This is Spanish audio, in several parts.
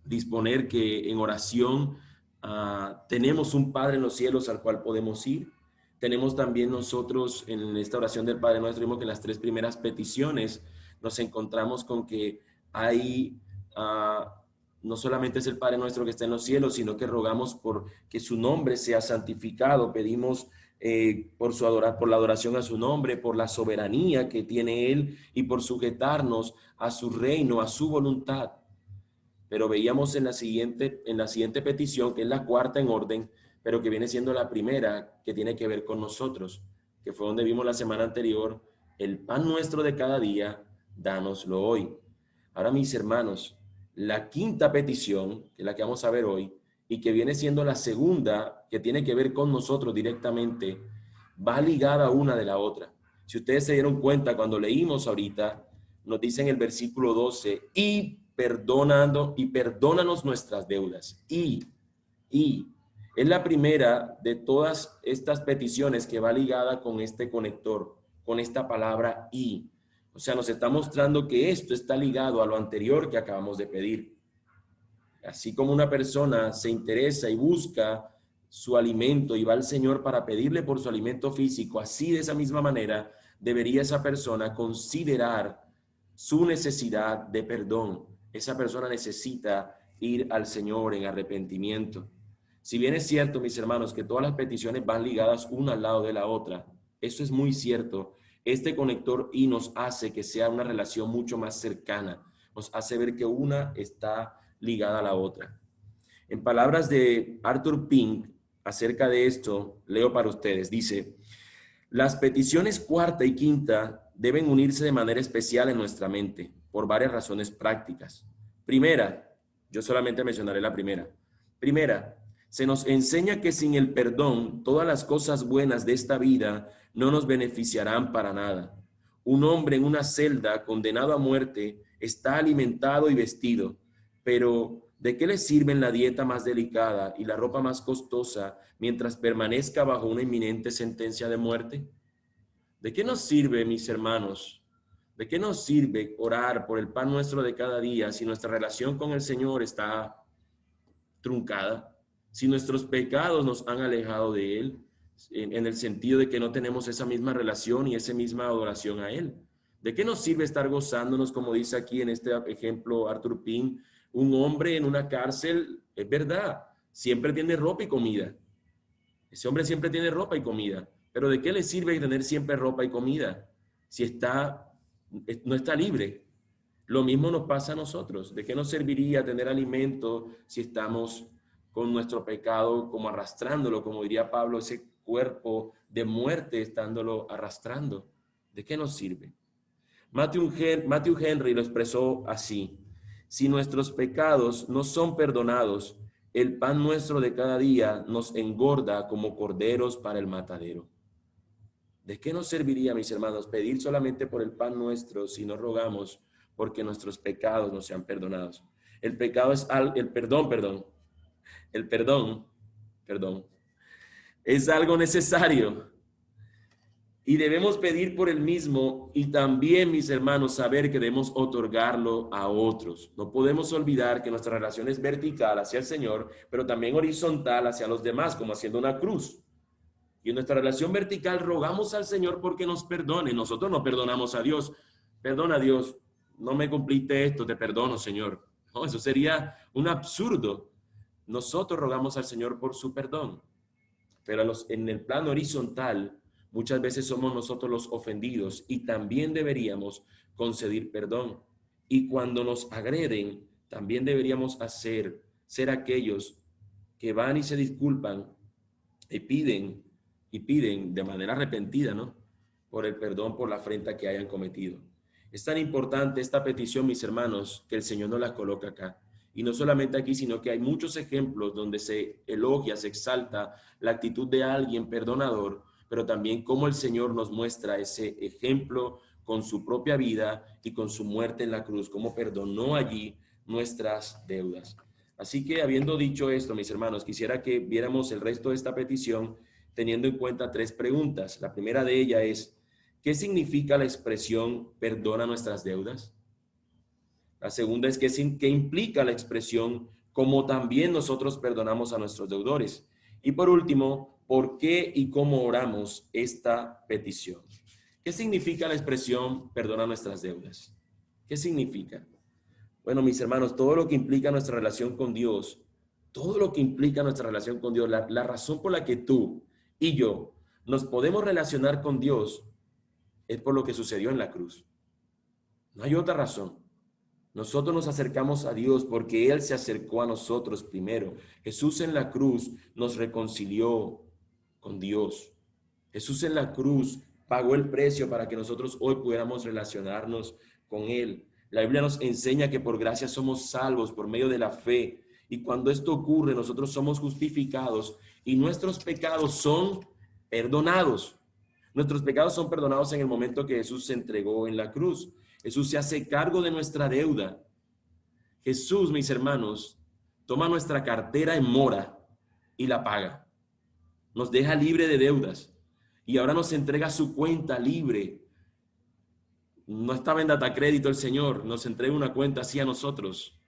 Disponer que en oración tenemos un Padre en los cielos al cual podemos ir. Tenemos también nosotros en esta oración del Padre Nuestro, vimos que en las tres primeras peticiones nos encontramos con que hay, no solamente es el Padre Nuestro que está en los cielos, sino que rogamos por que su nombre sea santificado. Pedimos por la adoración a su nombre, por la soberanía que tiene Él y por sujetarnos a su reino, a su voluntad. Pero veíamos en la siguiente petición, que es la cuarta en orden, pero que viene siendo la primera, que tiene que ver con nosotros, que fue donde vimos la semana anterior, el pan nuestro de cada día, dánoslo hoy. Ahora, mis hermanos, la quinta petición, que es la que vamos a ver hoy, y que viene siendo la segunda, que tiene que ver con nosotros directamente, va ligada una de la otra. Si ustedes se dieron cuenta, cuando leímos ahorita, nos dice en el versículo 12, y perdónanos nuestras deudas. Y es la primera de todas estas peticiones que va ligada con este conector, con esta palabra y. O sea, nos está mostrando que esto está ligado a lo anterior que acabamos de pedir. Así como una persona se interesa y busca su alimento y va al Señor para pedirle por su alimento físico, así de esa misma manera debería esa persona considerar su necesidad de perdón. Esa persona necesita ir al Señor en arrepentimiento. Si bien es cierto, mis hermanos, que todas las peticiones van ligadas una al lado de la otra, eso es muy cierto. Este conector y nos hace que sea una relación mucho más cercana, nos hace ver que una está ligada a la otra. En palabras de Arthur Pink acerca de esto, leo para ustedes, dice: las peticiones cuarta y quinta deben unirse de manera especial en nuestra mente por varias razones prácticas. Primera, yo solamente mencionaré la primera. Primera, se nos enseña que sin el perdón, todas las cosas buenas de esta vida no nos beneficiarán para nada. Un hombre en una celda condenado a muerte está alimentado y vestido, pero ¿de qué le sirven la dieta más delicada y la ropa más costosa mientras permanezca bajo una inminente sentencia de muerte? ¿De qué nos sirve, mis hermanos? ¿De qué nos sirve orar por el pan nuestro de cada día si nuestra relación con el Señor está truncada? Si nuestros pecados nos han alejado de Él, en el sentido de que no tenemos esa misma relación y esa misma adoración a Él. ¿De qué nos sirve estar gozándonos, como dice aquí en este ejemplo Arthur Pink, un hombre en una cárcel? Es verdad, siempre tiene ropa y comida. Ese hombre siempre tiene ropa y comida. Pero ¿de qué le sirve tener siempre ropa y comida si no está libre? Lo mismo nos pasa a nosotros. ¿De qué nos serviría tener alimento si estamos con nuestro pecado como arrastrándolo, como diría Pablo, ese cuerpo de muerte estándolo arrastrando? ¿De qué nos sirve? Matthew Henry lo expresó así: si nuestros pecados no son perdonados, el pan nuestro de cada día nos engorda como corderos para el matadero. ¿De qué nos serviría, mis hermanos, pedir solamente por el pan nuestro si no rogamos porque nuestros pecados no sean perdonados? El pecado es el perdón, es algo necesario. Y debemos pedir por el mismo y también, mis hermanos, saber que debemos otorgarlo a otros. No podemos olvidar que nuestra relación es vertical hacia el Señor, pero también horizontal hacia los demás, como haciendo una cruz. Y en nuestra relación vertical rogamos al Señor porque nos perdone. Nosotros no perdonamos a Dios. Perdona, Dios, no me cumpliste esto, te perdono, Señor. No, eso sería un absurdo. Nosotros rogamos al Señor por su perdón. Pero en el plano horizontal, muchas veces somos nosotros los ofendidos y también deberíamos conceder perdón. Y cuando nos agreden, también deberíamos ser aquellos que van y se disculpan y piden de manera arrepentida, ¿no?, por el perdón por la afrenta que hayan cometido. Es tan importante esta petición, mis hermanos, que el Señor nos la coloca acá. Y no solamente aquí, sino que hay muchos ejemplos donde se elogia, se exalta la actitud de alguien perdonador, pero también cómo el Señor nos muestra ese ejemplo con su propia vida y con su muerte en la cruz, como perdonó allí nuestras deudas. Así que habiendo dicho esto, mis hermanos, quisiera que viéramos el resto de esta petición teniendo en cuenta tres preguntas. La primera de ellas es, ¿qué significa la expresión perdona nuestras deudas? La segunda es, ¿qué implica la expresión como también nosotros perdonamos a nuestros deudores? Y por último, ¿por qué y cómo oramos esta petición? ¿Qué significa la expresión perdona nuestras deudas? ¿Qué significa? Bueno, mis hermanos, todo lo que implica nuestra relación con Dios, todo lo que implica nuestra relación con Dios, la razón por la que tú y yo nos podemos relacionar con Dios es por lo que sucedió en la cruz. No hay otra razón. Nosotros nos acercamos a Dios porque Él se acercó a nosotros primero. Jesús en la cruz nos reconcilió con Dios. Jesús en la cruz pagó el precio para que nosotros hoy pudiéramos relacionarnos con Él. La Biblia nos enseña que por gracia somos salvos por medio de la fe. Y cuando esto ocurre, nosotros somos justificados y nuestros pecados son perdonados. Nuestros pecados son perdonados en el momento que Jesús se entregó en la cruz. Jesús se hace cargo de nuestra deuda. Jesús, mis hermanos, toma nuestra cartera en mora y la paga. Nos deja libre de deudas y ahora nos entrega su cuenta libre. No estaba en data crédito el Señor, nos entrega una cuenta así a nosotros.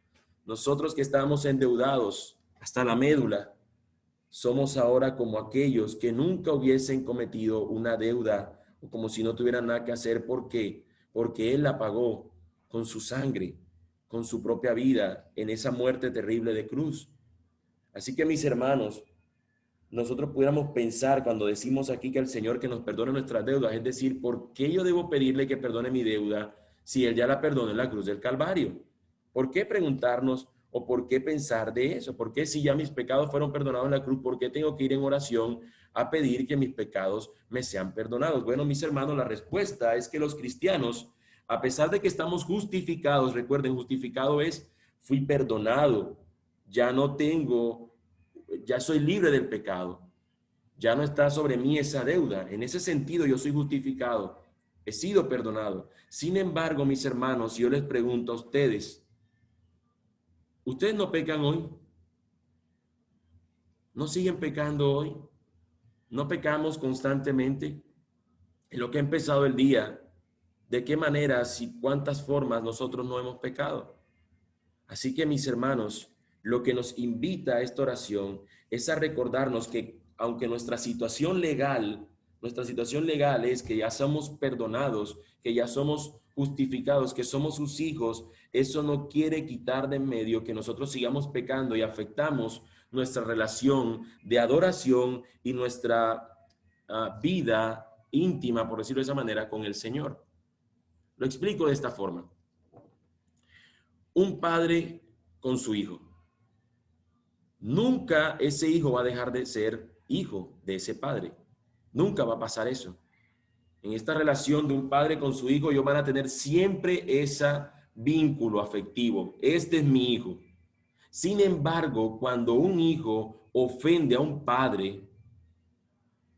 Nosotros que estábamos endeudados hasta la médula, somos ahora como aquellos que nunca hubiesen cometido una deuda o como si no tuvieran nada que hacer. ¿Por qué? Porque Él la pagó con su sangre, con su propia vida en esa muerte terrible de cruz. Así que, mis hermanos, nosotros pudiéramos pensar cuando decimos aquí que el Señor que nos perdone nuestras deudas, es decir, ¿por qué yo debo pedirle que perdone mi deuda si Él ya la perdonó en la cruz del Calvario? ¿Por qué preguntarnos o por qué pensar de eso? ¿Por qué si ya mis pecados fueron perdonados en la cruz, por qué tengo que ir en oración a pedir que mis pecados me sean perdonados? Bueno, mis hermanos, la respuesta es que los cristianos, a pesar de que estamos justificados, recuerden, justificado es, fui perdonado, ya no tengo, ya soy libre del pecado, ya no está sobre mí esa deuda. En ese sentido, yo soy justificado, he sido perdonado. Sin embargo, mis hermanos, yo les pregunto a ustedes, ¿ustedes no pecan hoy? ¿No siguen pecando hoy? ¿No pecamos constantemente? En lo que ha empezado el día, ¿de qué maneras y cuántas formas nosotros no hemos pecado? Así que, mis hermanos, lo que nos invita a esta oración es a recordarnos que aunque nuestra situación legal es que ya somos perdonados, que ya somos justificados, que somos sus hijos, eso no quiere quitar de en medio que nosotros sigamos pecando y afectamos nuestra relación de adoración y nuestra vida íntima, por decirlo de esa manera, con el Señor. Lo explico de esta forma. Un padre con su hijo. Nunca ese hijo va a dejar de ser hijo de ese padre. Nunca va a pasar eso. En esta relación de un padre con su hijo, ellos van a tener siempre ese vínculo afectivo. Este es mi hijo. Sin embargo, cuando un hijo ofende a un padre,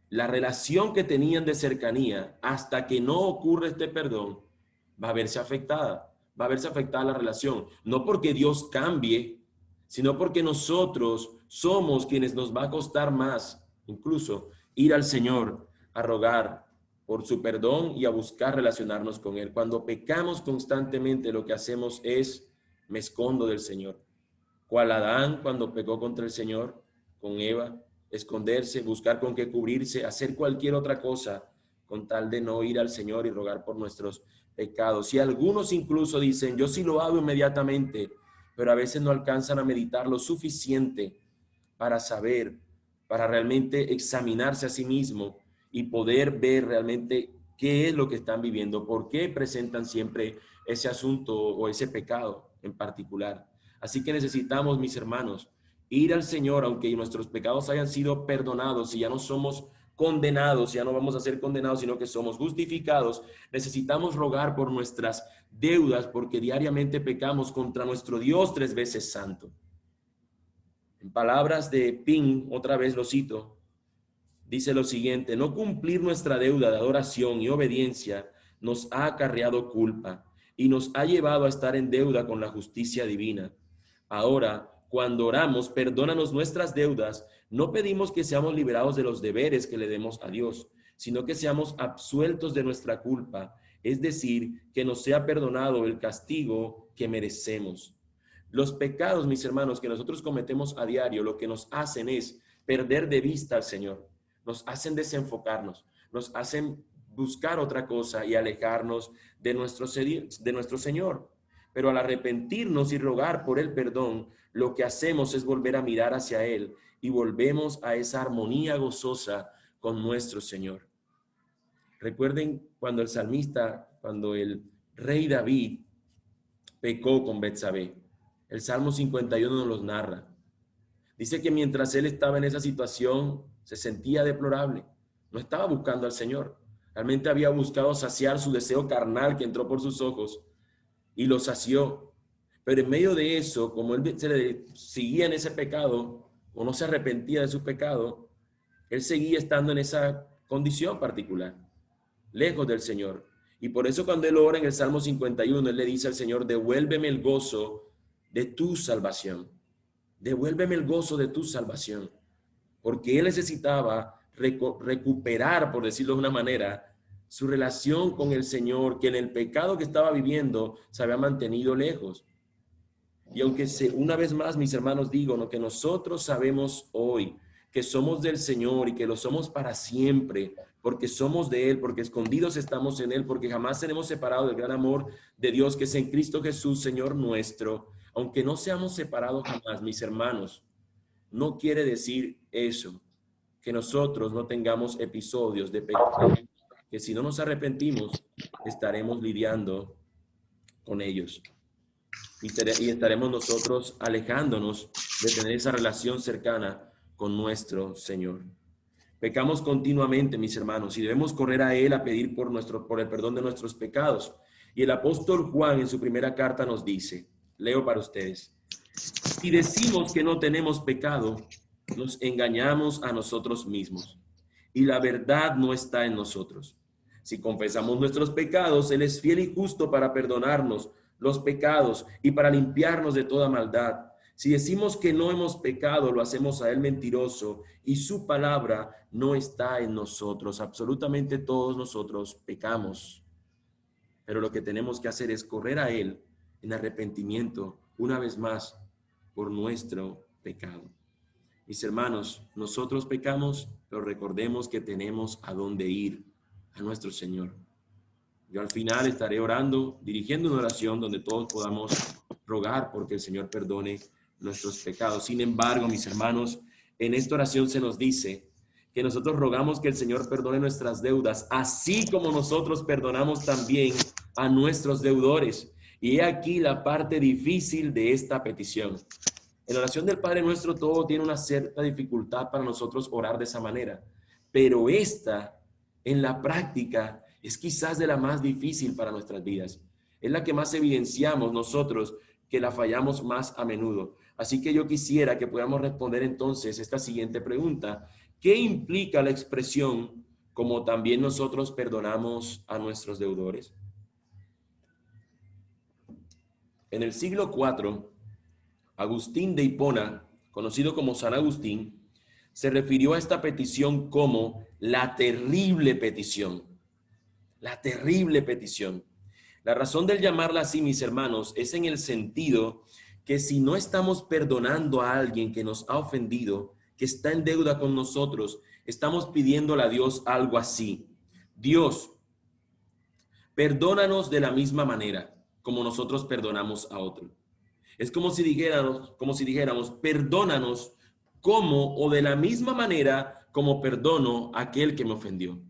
la relación que tenían de cercanía, hasta que no ocurre este perdón, va a verse afectada. Va a verse afectada la relación. No porque Dios cambie, sino porque nosotros somos quienes nos va a costar más, incluso, ir al Señor a rogar por su perdón y a buscar relacionarnos con Él. Cuando pecamos constantemente, lo que hacemos es, me escondo del Señor. Cual Adán cuando pecó contra el Señor, con Eva, esconderse, buscar con qué cubrirse, hacer cualquier otra cosa con tal de no ir al Señor y rogar por nuestros pecados. Y algunos incluso dicen, yo sí lo hago inmediatamente, pero a veces no alcanzan a meditar lo suficiente para saber, para realmente examinarse a sí mismo y poder ver realmente qué es lo que están viviendo, por qué presentan siempre ese asunto o ese pecado en particular. Así que necesitamos, mis hermanos, ir al Señor, aunque nuestros pecados hayan sido perdonados y ya no somos condenados, ya no vamos a ser condenados, sino que somos justificados. Necesitamos rogar por nuestras deudas porque diariamente pecamos contra nuestro Dios 3 veces santo. En palabras de Ping, otra vez lo cito, dice lo siguiente: no cumplir nuestra deuda de adoración y obediencia nos ha acarreado culpa y nos ha llevado a estar en deuda con la justicia divina. Ahora, cuando oramos, perdónanos nuestras deudas, no pedimos que seamos liberados de los deberes que le demos a Dios, sino que seamos absueltos de nuestra culpa, es decir, que nos sea perdonado el castigo que merecemos. Los pecados, mis hermanos, que nosotros cometemos a diario, lo que nos hacen es perder de vista al Señor, nos hacen desenfocarnos, nos hacen buscar otra cosa y alejarnos de nuestro Señor. Pero al arrepentirnos y rogar por el perdón, lo que hacemos es volver a mirar hacia Él y volvemos a esa armonía gozosa con nuestro Señor. Recuerden cuando cuando el rey David pecó con Betsabé. El Salmo 51 nos los narra. Dice que mientras él estaba en esa situación, se sentía deplorable. No estaba buscando al Señor. Realmente había buscado saciar su deseo carnal que entró por sus ojos y lo sació. Pero en medio de eso, como él seguía en ese pecado o no se arrepentía de su pecado, él seguía estando en esa condición particular, lejos del Señor. Y por eso cuando él ora en el Salmo 51, él le dice al Señor, devuélveme el gozo de tu salvación. Devuélveme el gozo de tu salvación. Porque él necesitaba recuperar, por decirlo de una manera, su relación con el Señor, que en el pecado que estaba viviendo se había mantenido lejos. Y aunque una vez más, mis hermanos, digo, ¿no?, que nosotros sabemos hoy que somos del Señor y que lo somos para siempre, porque somos de Él, porque escondidos estamos en Él, porque jamás seremos separados del gran amor de Dios que es en Cristo Jesús, Señor nuestro. Aunque no seamos separados jamás, mis hermanos, no quiere decir eso, que nosotros no tengamos episodios de pecado, que si no nos arrepentimos, estaremos lidiando con ellos. Y estaremos nosotros alejándonos de tener esa relación cercana con nuestro Señor. Pecamos continuamente, mis hermanos, y debemos correr a Él a pedir por el perdón de nuestros pecados. Y el apóstol Juan en su primera carta nos dice, leo para ustedes, si decimos que no tenemos pecado, nos engañamos a nosotros mismos, y la verdad no está en nosotros. Si confesamos nuestros pecados, Él es fiel y justo para perdonarnos los pecados y para limpiarnos de toda maldad. Si decimos que no hemos pecado, lo hacemos a Él mentiroso y su palabra no está en nosotros. Absolutamente todos nosotros pecamos, pero lo que tenemos que hacer es correr a Él en arrepentimiento una vez más por nuestro pecado. Mis hermanos, nosotros pecamos, pero recordemos que tenemos a dónde ir, a nuestro Señor. Yo al final estaré orando, dirigiendo una oración donde todos podamos rogar porque el Señor perdone nuestros pecados. Sin embargo, mis hermanos, en esta oración se nos dice que nosotros rogamos que el Señor perdone nuestras deudas, así como nosotros perdonamos también a nuestros deudores. Y he aquí la parte difícil de esta petición. En la oración del Padre Nuestro todo tiene una cierta dificultad para nosotros orar de esa manera, pero esta, en la práctica, es quizás de la más difícil para nuestras vidas. Es la que más evidenciamos nosotros que la fallamos más a menudo. Así que yo quisiera que podamos responder entonces esta siguiente pregunta. ¿Qué implica la expresión como también nosotros perdonamos a nuestros deudores? En el siglo IV, Agustín de Hipona, conocido como San Agustín, se refirió a esta petición como la terrible petición. La terrible petición. La razón del llamarla así, mis hermanos, es en el sentido que si no estamos perdonando a alguien que nos ha ofendido, que está en deuda con nosotros, estamos pidiéndole a Dios algo así. Dios, perdónanos de la misma manera como nosotros perdonamos a otro. Es como si dijéramos, perdónanos como o de la misma manera como perdono a aquel que me ofendió.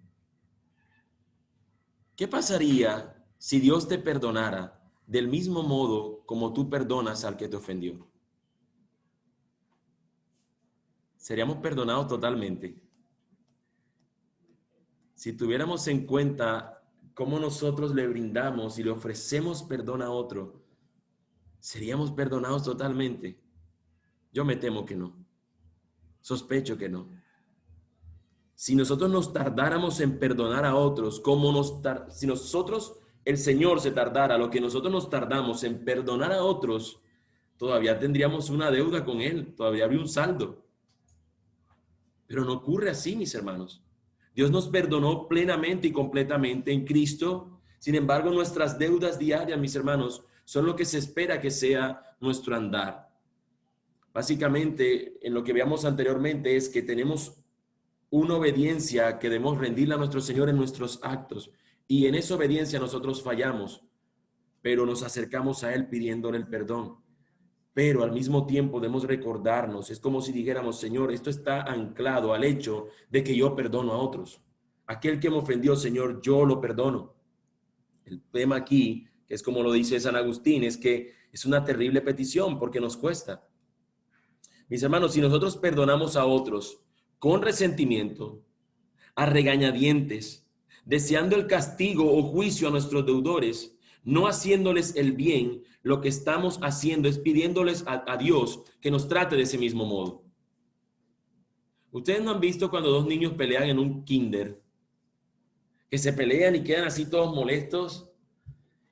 ¿Qué pasaría si Dios te perdonara del mismo modo como tú perdonas al que te ofendió? Seríamos perdonados totalmente. Si tuviéramos en cuenta cómo nosotros le brindamos y le ofrecemos perdón a otro, ¿seríamos perdonados totalmente? Yo me temo que no. Sospecho que no. si nosotros nos tardáramos en perdonar a otros, si nosotros, el Señor se tardara, lo que nosotros nos tardamos en perdonar a otros, todavía tendríamos una deuda con Él, todavía habría un saldo. Pero no ocurre así, mis hermanos. Dios nos perdonó plenamente y completamente en Cristo. Sin embargo, nuestras deudas diarias, mis hermanos, son lo que se espera que sea nuestro andar. Básicamente, en lo que veamos anteriormente es que tenemos una obediencia que debemos rendirle a nuestro Señor en nuestros actos. Y en esa obediencia nosotros fallamos, pero nos acercamos a Él pidiéndole el perdón. Pero al mismo tiempo debemos recordarnos, es como si dijéramos, Señor, esto está anclado al hecho de que yo perdono a otros. Aquel que me ofendió, Señor, yo lo perdono. El tema aquí, que es como lo dice San Agustín, es que es una terrible petición porque nos cuesta. Mis hermanos, si nosotros perdonamos a otros con resentimiento, a regañadientes, deseando el castigo o juicio a nuestros deudores, no haciéndoles el bien, lo que estamos haciendo es pidiéndoles a Dios que nos trate de ese mismo modo. Ustedes no han visto cuando dos niños pelean en un kinder, que se pelean y quedan así todos molestos,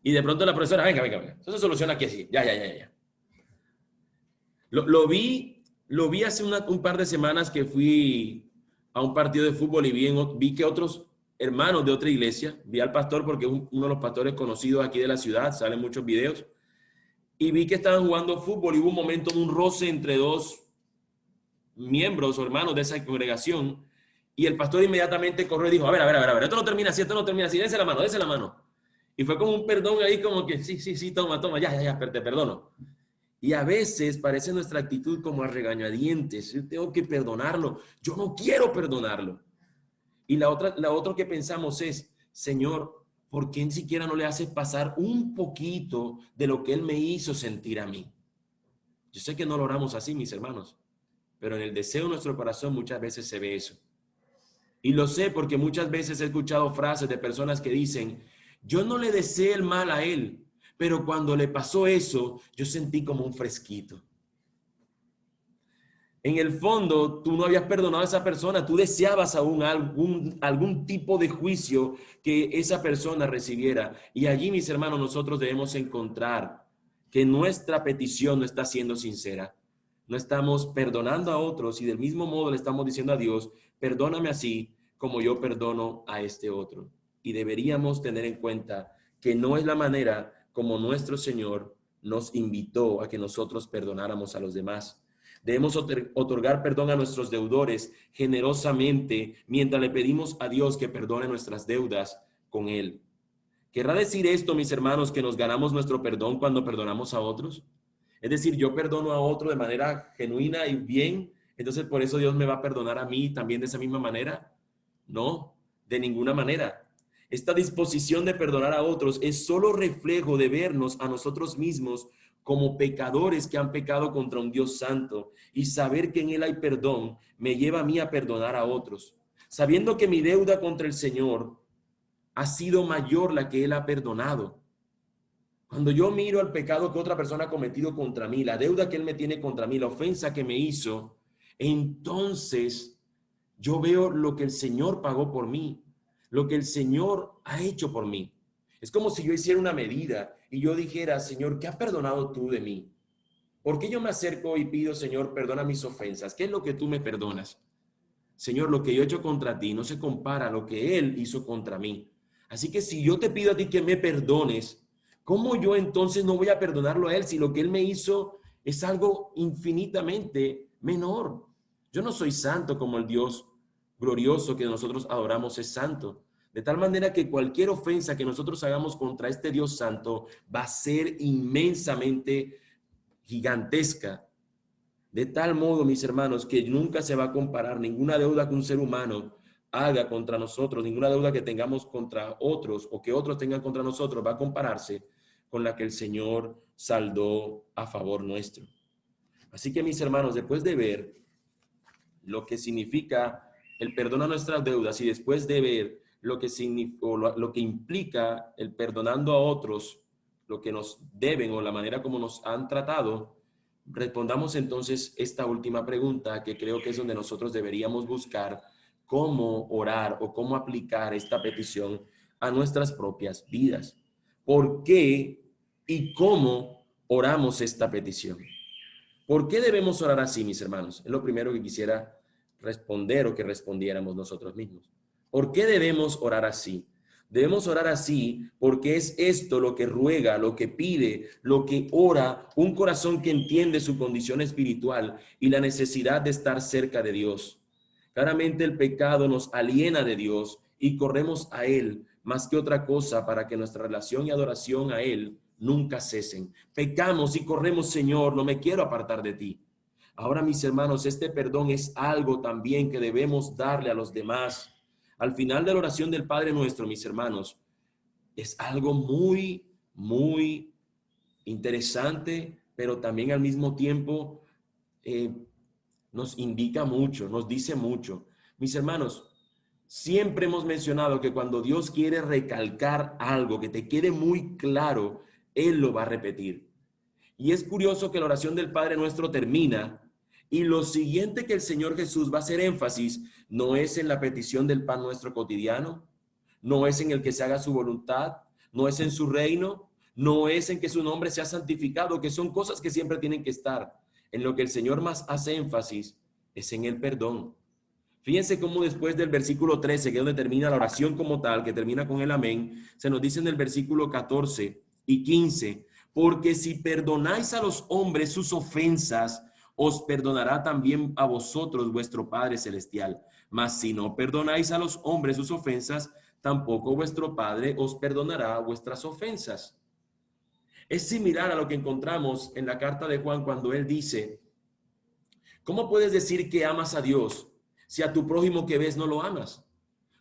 y de pronto la profesora, venga, eso se soluciona aquí así, ya. Lo vi hace un par de semanas que fui a un partido de fútbol y vi que otros hermanos de otra iglesia, vi al pastor porque es uno de los pastores conocidos aquí de la ciudad, salen muchos videos, y vi que estaban jugando fútbol y hubo un momento de un roce entre dos miembros o hermanos de esa congregación, y el pastor inmediatamente corrió y dijo, a ver, esto no termina así, dense la mano. Y fue como un perdón ahí como que, sí, toma, ya, te perdono. Y a veces parece nuestra actitud como a regañadientes, yo tengo que perdonarlo, yo no quiero perdonarlo. Y la otra que pensamos es, Señor, ¿por qué ni siquiera no le haces pasar un poquito de lo que Él me hizo sentir a mí? Yo sé que no lo oramos así, mis hermanos, pero en el deseo de nuestro corazón muchas veces se ve eso. Y lo sé porque muchas veces he escuchado frases de personas que dicen, yo no le deseé el mal a él, pero cuando le pasó eso, yo sentí como un fresquito. En el fondo, tú no habías perdonado a esa persona, tú deseabas aún algún tipo de juicio que esa persona recibiera. Y allí, mis hermanos, nosotros debemos encontrar que nuestra petición no está siendo sincera. No estamos perdonando a otros y del mismo modo le estamos diciendo a Dios, perdóname así como yo perdono a este otro. Y deberíamos tener en cuenta que no es la manera como nuestro Señor nos invitó a que nosotros perdonáramos a los demás. Debemos otorgar perdón a nuestros deudores generosamente mientras le pedimos a Dios que perdone nuestras deudas con Él. ¿Querrá decir esto, mis hermanos, que nos ganamos nuestro perdón cuando perdonamos a otros? Es decir, yo perdono a otro de manera genuina y bien, entonces por eso Dios me va a perdonar a mí también de esa misma manera. No, de ninguna manera. Esta disposición de perdonar a otros es solo reflejo de vernos a nosotros mismos como pecadores que han pecado contra un Dios santo, y saber que en Él hay perdón me lleva a mí a perdonar a otros. Sabiendo que mi deuda contra el Señor ha sido mayor la que Él ha perdonado. Cuando yo miro al pecado que otra persona ha cometido contra mí, la deuda que Él me tiene contra mí, la ofensa que me hizo, entonces yo veo lo que el Señor pagó por mí, lo que el Señor ha hecho por mí. Es como si yo hiciera una medida y yo dijera, Señor, ¿qué has perdonado tú de mí? ¿Por qué yo me acerco y pido, Señor, perdona mis ofensas? ¿Qué es lo que tú me perdonas? Señor, lo que yo he hecho contra ti no se compara a lo que Él hizo contra mí. Así que si yo te pido a ti que me perdones, ¿cómo yo entonces no voy a perdonarlo a Él si lo que Él me hizo es algo infinitamente menor? Yo no soy santo como el Dios glorioso que nosotros adoramos es santo. De tal manera que cualquier ofensa que nosotros hagamos contra este Dios santo va a ser inmensamente gigantesca. De tal modo, mis hermanos, que nunca se va a comparar ninguna deuda que un ser humano haga contra nosotros, ninguna deuda que tengamos contra otros o que otros tengan contra nosotros va a compararse con la que el Señor saldó a favor nuestro. Así que, mis hermanos, después de ver lo que significa el perdón a nuestras deudas y después de ver lo que implica el perdonando a otros, lo que nos deben o la manera como nos han tratado, respondamos entonces esta última pregunta que creo que es donde nosotros deberíamos buscar cómo orar o cómo aplicar esta petición a nuestras propias vidas. ¿Por qué y cómo oramos esta petición? ¿Por qué debemos orar así, mis hermanos? Es lo primero que quisiera responder o que respondiéramos nosotros mismos. ¿Por qué debemos orar así? Debemos orar así porque es esto lo que ruega, lo que pide, lo que ora un corazón que entiende su condición espiritual y la necesidad de estar cerca de Dios. Claramente el pecado nos aliena de Dios y corremos a Él más que otra cosa para que nuestra relación y adoración a Él nunca cesen. Pecamos y corremos, Señor, no me quiero apartar de ti. Ahora, mis hermanos, este perdón es algo también que debemos darle a los demás. Al final de la oración del Padre Nuestro, mis hermanos, es algo muy, muy interesante, pero también al mismo tiempo nos indica mucho, nos dice mucho. Mis hermanos, siempre hemos mencionado que cuando Dios quiere recalcar algo que te quede muy claro, Él lo va a repetir. Y es curioso que la oración del Padre Nuestro termina y lo siguiente que el Señor Jesús va a hacer énfasis no es en la petición del pan nuestro cotidiano, no es en el que se haga su voluntad, no es en su reino, no es en que su nombre sea santificado, que son cosas que siempre tienen que estar. En lo que el Señor más hace énfasis es en el perdón. Fíjense cómo después del versículo 13, que es donde termina la oración como tal, que termina con el amén, se nos dice en el versículo 14 y 15, porque si perdonáis a los hombres sus ofensas, os perdonará también a vosotros vuestro Padre Celestial. Mas si no perdonáis a los hombres sus ofensas, tampoco vuestro Padre os perdonará vuestras ofensas. Es similar a lo que encontramos en la carta de Juan cuando él dice, ¿cómo puedes decir que amas a Dios si a tu prójimo que ves no lo amas?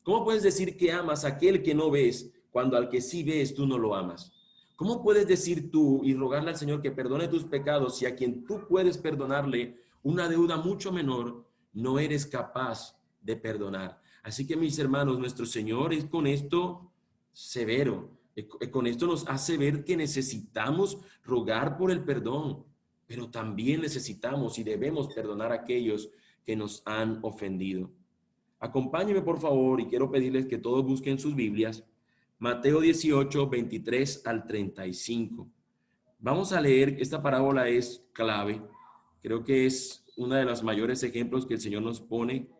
¿Cómo puedes decir que amas a aquel que no ves cuando al que sí ves tú no lo amas? ¿Cómo puedes decir tú y rogarle al Señor que perdone tus pecados si a quien tú puedes perdonarle una deuda mucho menor no eres capaz de perdonar? Así que, mis hermanos, nuestro Señor es con esto severo. Con esto nos hace ver que necesitamos rogar por el perdón, pero también necesitamos y debemos perdonar a aquellos que nos han ofendido. Acompáñenme, por favor, y quiero pedirles que todos busquen sus Biblias. Mateo 18, 23 al 35. Vamos a leer, esta parábola es clave. Creo que es uno de los mayores ejemplos que el Señor nos pone,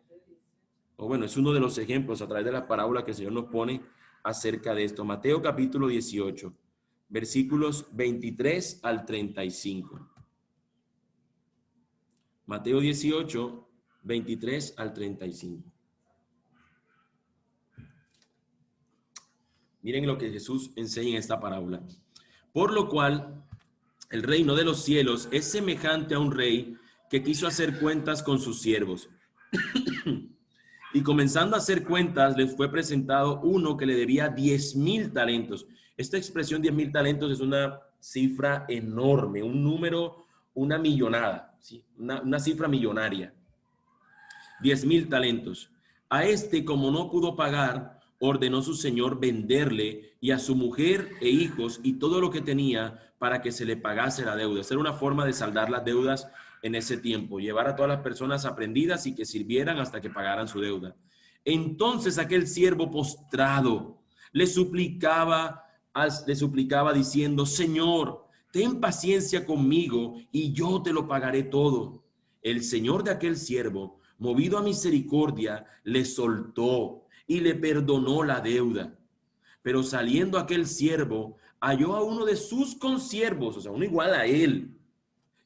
o bueno, es uno de los ejemplos a través de la parábola que el Señor nos pone acerca de esto. Mateo capítulo 18, versículos 23 al 35. Mateo 18, 23 al 35. Miren lo que Jesús enseña en esta parábola. Por lo cual, el reino de los cielos es semejante a un rey que quiso hacer cuentas con sus siervos. Y comenzando a hacer cuentas, les fue presentado uno que le debía 10,000 talentos. Esta expresión 10,000 talentos es una cifra enorme, un número, una millonada, ¿sí? Una cifra millonaria. 10,000 talentos. A este, como no pudo pagar, ordenó su señor venderle y a su mujer e hijos y todo lo que tenía para que se le pagase la deuda. Esa era una forma de saldar las deudas en ese tiempo, llevar a todas las personas aprendidas y que sirvieran hasta que pagaran su deuda. Entonces aquel siervo postrado le suplicaba diciendo, Señor, ten paciencia conmigo y yo te lo pagaré todo. El señor de aquel siervo, movido a misericordia, le soltó y le perdonó la deuda. Pero saliendo aquel siervo, halló a uno de sus consiervos, o sea, uno igual a él,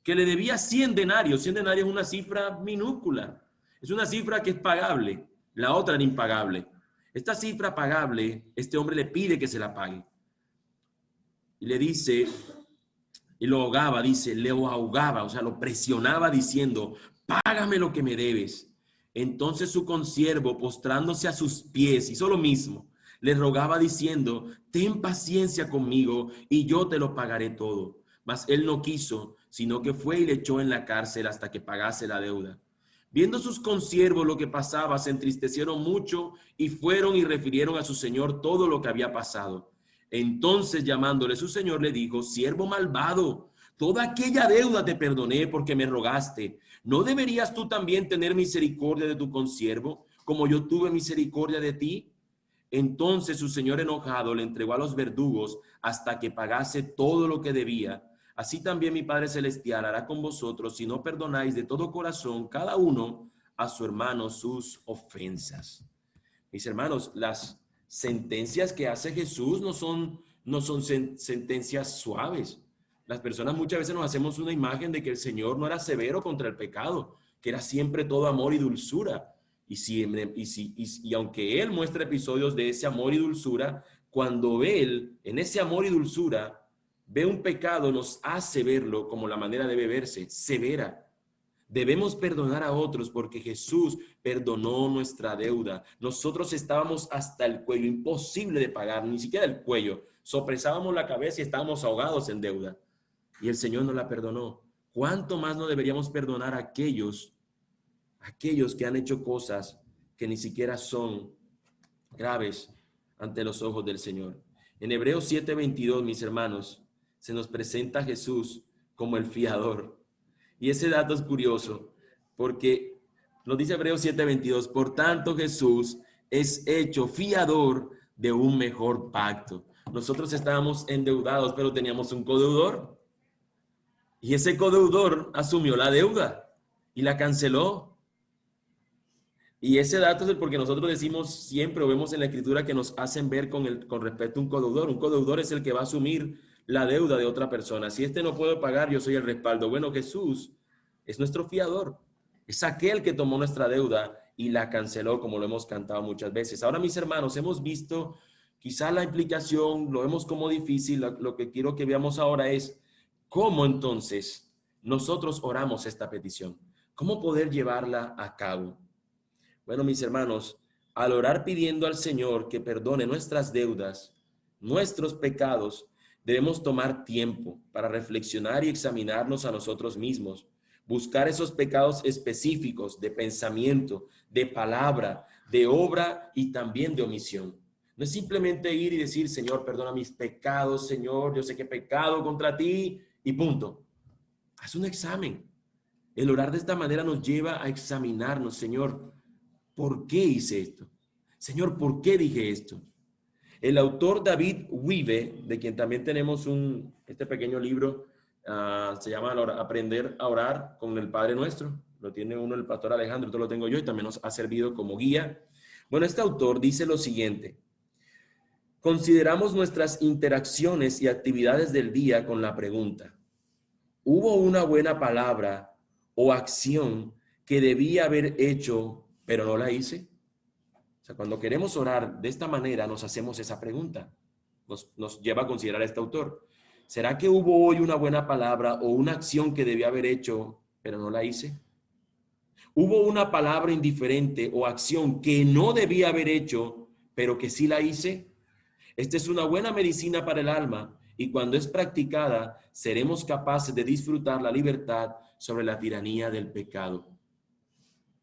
que le debía 100 denarios. 100 denarios es una cifra minúscula. Es una cifra que es pagable. La otra era impagable. Esta cifra pagable, este hombre le pide que se la pague. Y le dice, y lo ahogaba, le ahogaba, o sea, lo presionaba diciendo, págame lo que me debes. Entonces su consiervo, postrándose a sus pies, hizo lo mismo. Le rogaba diciendo, ten paciencia conmigo y yo te lo pagaré todo. Mas él no quiso, sino que fue y le echó en la cárcel hasta que pagase la deuda. Viendo sus consiervos lo que pasaba, se entristecieron mucho y fueron y refirieron a su señor todo lo que había pasado. Entonces, llamándole su señor, le dijo, siervo malvado, toda aquella deuda te perdoné porque me rogaste. ¿No deberías tú también tener misericordia de tu consiervo, como yo tuve misericordia de ti? Entonces su señor enojado le entregó a los verdugos hasta que pagase todo lo que debía. Así también mi Padre Celestial hará con vosotros si no perdonáis de todo corazón cada uno a su hermano sus ofensas. Mis hermanos, las sentencias que hace Jesús no son sentencias suaves. Las personas muchas veces nos hacemos una imagen de que el Señor no era severo contra el pecado, que era siempre todo amor y dulzura. Y aunque Él muestra episodios de ese amor y dulzura, cuando Él, en ese amor y dulzura, ve un pecado, nos hace verlo como la manera debe verse, severa. Debemos perdonar a otros porque Jesús perdonó nuestra deuda. Nosotros estábamos hasta el cuello, imposible de pagar, ni siquiera el cuello. Sopresábamos la cabeza y estábamos ahogados en deuda. Y el Señor nos la perdonó. ¿Cuánto más no deberíamos perdonar a aquellos que han hecho cosas que ni siquiera son graves ante los ojos del Señor? En Hebreos 7:22, mis hermanos, se nos presenta a Jesús como el fiador. Y ese dato es curioso, porque nos dice Hebreos 7:22, por tanto Jesús es hecho fiador de un mejor pacto. Nosotros estábamos endeudados, pero teníamos un codeudor. Y ese codeudor asumió la deuda y la canceló. Y ese dato es el porque nosotros decimos siempre, o vemos en la Escritura que nos hacen ver con respecto a un codeudor. Un codeudor es el que va a asumir la deuda de otra persona. Si este no puede pagar, yo soy el respaldo. Bueno, Jesús es nuestro fiador. Es aquel que tomó nuestra deuda y la canceló, como lo hemos cantado muchas veces. Ahora, mis hermanos, hemos visto quizá la implicación, lo vemos como difícil. Lo que quiero que veamos ahora es cómo entonces nosotros oramos esta petición. ¿Cómo poder llevarla a cabo? Bueno, mis hermanos, al orar pidiendo al Señor que perdone nuestras deudas, nuestros pecados, debemos tomar tiempo para reflexionar y examinarnos a nosotros mismos, buscar esos pecados específicos de pensamiento, de palabra, de obra y también de omisión. No es simplemente ir y decir, Señor, perdona mis pecados, Señor, yo sé que he pecado contra ti y punto. Haz un examen. El orar de esta manera nos lleva a examinarnos, Señor, ¿por qué hice esto? Señor, ¿por qué dije esto? El autor David Wiebe, de quien también tenemos este pequeño libro, se llama Aprender a orar con el Padre Nuestro. Lo tiene uno el pastor Alejandro, esto lo tengo yo y también nos ha servido como guía. Bueno, este autor dice lo siguiente: consideramos nuestras interacciones y actividades del día con la pregunta: ¿hubo una buena palabra o acción que debía haber hecho, pero no la hice? O sea, cuando queremos orar de esta manera, nos hacemos esa pregunta. Nos lleva a considerar a este autor. ¿Será que hubo hoy una buena palabra o una acción que debía haber hecho, pero no la hice? ¿Hubo una palabra indiferente o acción que no debía haber hecho, pero que sí la hice? Esta es una buena medicina para el alma y cuando es practicada, seremos capaces de disfrutar la libertad sobre la tiranía del pecado.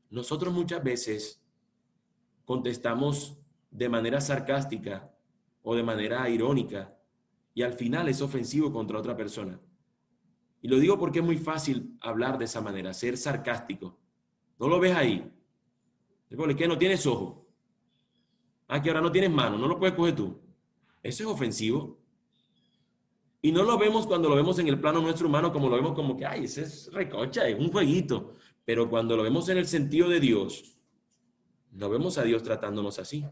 Nosotros muchas veces contestamos de manera sarcástica o de manera irónica y al final es ofensivo contra otra persona. Y lo digo porque es muy fácil hablar de esa manera, ser sarcástico. ¿No lo ves ahí? ¿Qué? ¿No tienes ojo? Ah, que ahora no tienes mano, no lo puedes coger tú. Eso es ofensivo. Y no lo vemos cuando lo vemos en el plano nuestro humano, como lo vemos como que, ay, ese es recocha, es un jueguito. Pero cuando lo vemos en el sentido de Dios, no vemos a Dios tratándonos así.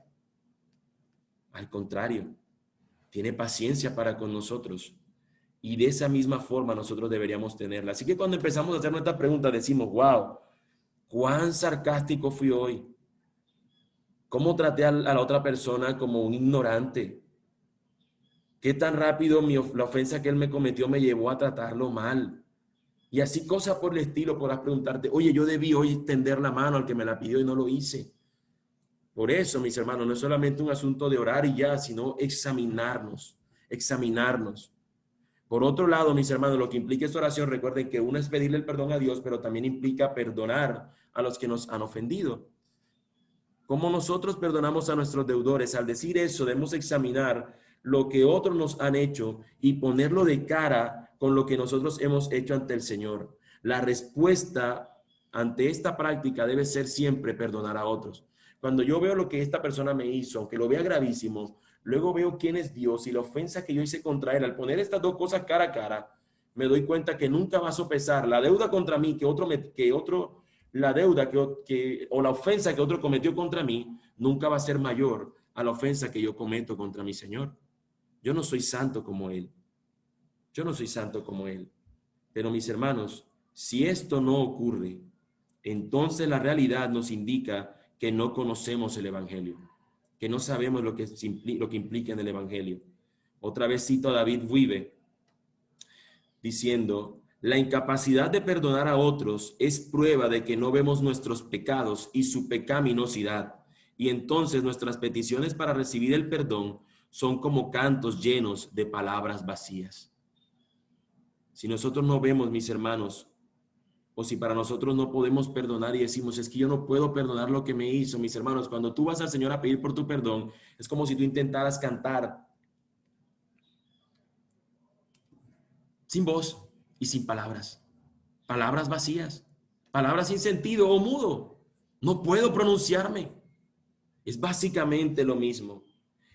Al contrario, tiene paciencia para con nosotros. Y de esa misma forma nosotros deberíamos tenerla. Así que cuando empezamos a hacer nuestra pregunta, decimos, wow, ¿cuán sarcástico fui hoy? ¿Cómo traté a la otra persona como un ignorante? ¿Qué tan rápido la ofensa que él me cometió me llevó a tratarlo mal? Y así cosas por el estilo, podrás preguntarte, oye, yo debí hoy extender la mano al que me la pidió y no lo hice. Por eso, mis hermanos, no es solamente un asunto de orar y ya, sino examinarnos. Por otro lado, mis hermanos, lo que implica esta oración, recuerden que uno es pedirle el perdón a Dios, pero también implica perdonar a los que nos han ofendido. Como nosotros perdonamos a nuestros deudores, al decir eso, debemos examinar lo que otros nos han hecho y ponerlo de cara con lo que nosotros hemos hecho ante el Señor. La respuesta ante esta práctica debe ser siempre perdonar a otros. Cuando yo veo lo que esta persona me hizo, aunque lo vea gravísimo, luego veo quién es Dios y la ofensa que yo hice contra él. Al poner estas dos cosas cara a cara, me doy cuenta que nunca va a sopesar la deuda contra mí la deuda o la ofensa que otro cometió contra mí, nunca va a ser mayor a la ofensa que yo cometo contra mi Señor. Yo no soy santo como Él. Yo no soy santo como Él. Pero mis hermanos, si esto no ocurre, entonces la realidad nos indica que no conocemos el Evangelio, que no sabemos lo que implica en el Evangelio. Otra vez cito a David Wiebe diciendo: la incapacidad de perdonar a otros es prueba de que no vemos nuestros pecados y su pecaminosidad, y entonces nuestras peticiones para recibir el perdón son como cantos llenos de palabras vacías. Si nosotros no vemos, mis hermanos, o si para nosotros no podemos perdonar y decimos, es que yo no puedo perdonar lo que me hizo, mis hermanos, cuando tú vas al Señor a pedir por tu perdón, es como si tú intentaras cantar sin voz y sin palabras. Palabras vacías, palabras sin sentido o mudo. No puedo pronunciarme. Es básicamente lo mismo.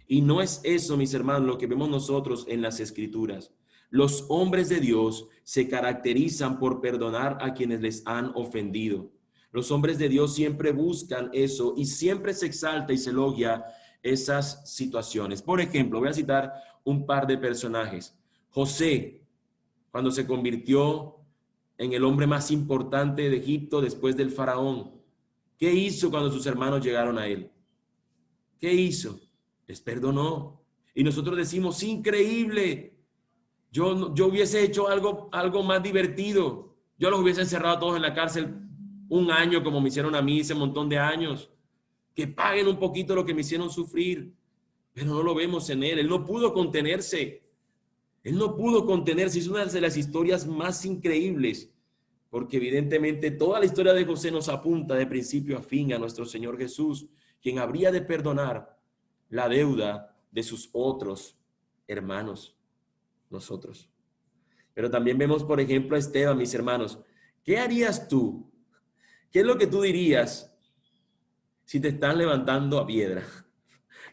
Y no es eso, mis hermanos, lo que vemos nosotros en las Escrituras. Los hombres de Dios se caracterizan por perdonar a quienes les han ofendido. Los hombres de Dios siempre buscan eso y siempre se exalta y se elogia esas situaciones. Por ejemplo, voy a citar un par de personajes. José, cuando se convirtió en el hombre más importante de Egipto después del faraón, ¿qué hizo cuando sus hermanos llegaron a él? ¿Qué hizo? Les perdonó. Y nosotros decimos, increíble. Yo hubiese hecho algo más divertido. Yo los hubiese encerrado a todos en la cárcel un año, como me hicieron a mí ese montón de años. Que paguen un poquito lo que me hicieron sufrir. Pero no lo vemos en él. Él no pudo contenerse. Él no pudo contenerse. Es una de las historias más increíbles. Porque evidentemente toda la historia de José nos apunta de principio a fin a nuestro Señor Jesús, quien habría de perdonar la deuda de sus otros hermanos, nosotros. Pero también vemos, por ejemplo, a Esteban, mis hermanos. ¿Qué harías tú? ¿Qué es lo que tú dirías si te están levantando a piedra?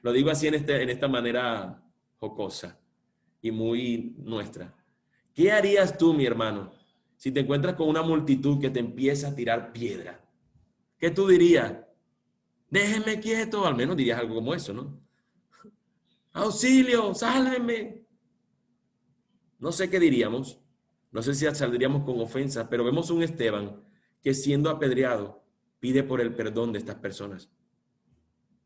Lo digo así en esta manera jocosa y muy nuestra. ¿Qué harías tú, mi hermano, si te encuentras con una multitud que te empieza a tirar piedra? ¿Qué tú dirías? Déjenme quieto, al menos dirías algo como eso, ¿no? Auxilio, sálvenme. No sé qué diríamos, no sé si saldríamos con ofensas, pero vemos un Esteban que siendo apedreado pide por el perdón de estas personas.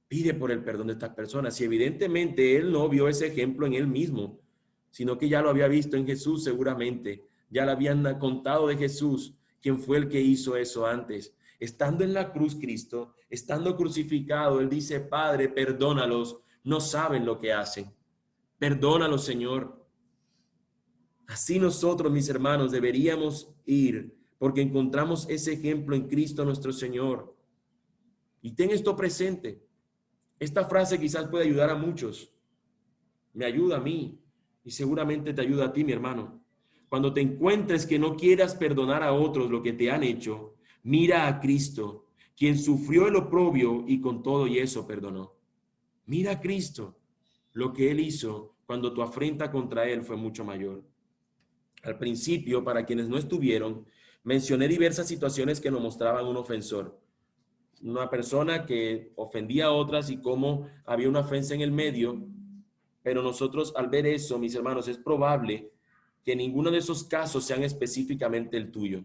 Pide por el perdón de estas personas. Y evidentemente él no vio ese ejemplo en él mismo, sino que ya lo había visto en Jesús seguramente. Ya le habían contado de Jesús, quien fue el que hizo eso antes. Estando en la cruz Cristo, estando crucificado, él dice, Padre, perdónalos, no saben lo que hacen. Perdónalos, Señor. Así nosotros, mis hermanos, deberíamos ir, porque encontramos ese ejemplo en Cristo nuestro Señor. Y ten esto presente. Esta frase quizás puede ayudar a muchos. Me ayuda a mí y seguramente te ayuda a ti, mi hermano. Cuando te encuentres que no quieras perdonar a otros lo que te han hecho, mira a Cristo, quien sufrió el oprobio y con todo y eso perdonó. Mira a Cristo, lo que Él hizo cuando tu afrenta contra Él fue mucho mayor. Al principio, para quienes no estuvieron, mencioné diversas situaciones que nos mostraban un ofensor. Una persona que ofendía a otras y cómo había una ofensa en el medio. Pero nosotros al ver eso, mis hermanos, es probable que ninguno de esos casos sean específicamente el tuyo.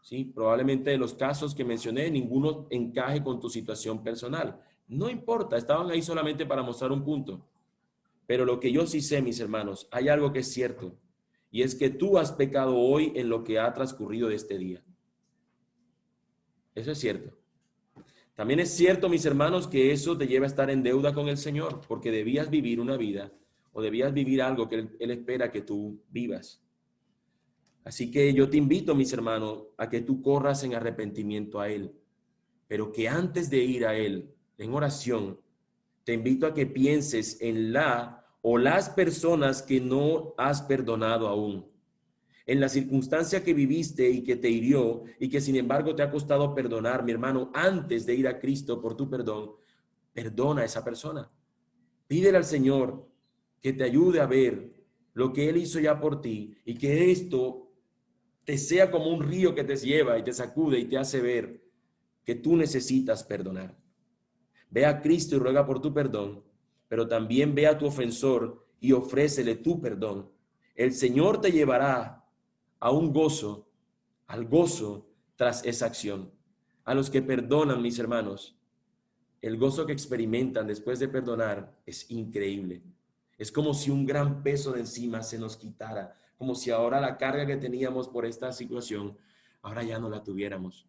¿Sí? Probablemente de los casos que mencioné, ninguno encaje con tu situación personal. No importa, estaban ahí solamente para mostrar un punto. Pero lo que yo sí sé, mis hermanos, hay algo que es cierto. Y es que tú has pecado hoy en lo que ha transcurrido de este día. Eso es cierto. También es cierto, mis hermanos, que eso te lleva a estar en deuda con el Señor, porque debías vivir una vida o debías vivir algo que Él espera que tú vivas. Así que yo te invito, mis hermanos, a que tú corras en arrepentimiento a Él, pero que antes de ir a Él en oración, te invito a que pienses en la o las personas que no has perdonado aún, en la circunstancia que viviste y que te hirió y que sin embargo te ha costado perdonar, mi hermano, antes de ir a Cristo por tu perdón. perdona a esa persona. Pídele al Señor que te ayude a ver lo que Él hizo ya por ti y que esto te sea como un río que te lleva y te sacude y te hace ver que tú necesitas perdonar. Ve a Cristo y ruega por tu perdón, pero también ve a tu ofensor y ofrécele tu perdón. El Señor te llevará a un gozo, al gozo tras esa acción. A los que perdonan, mis hermanos, el gozo que experimentan después de perdonar es increíble. Es como si un gran peso de encima se nos quitara, como si ahora la carga que teníamos por esta situación, ahora ya no la tuviéramos.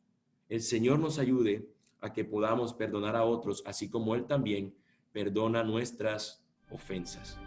El Señor nos ayude a que podamos perdonar a otros, así como Él también perdona nuestras ofensas.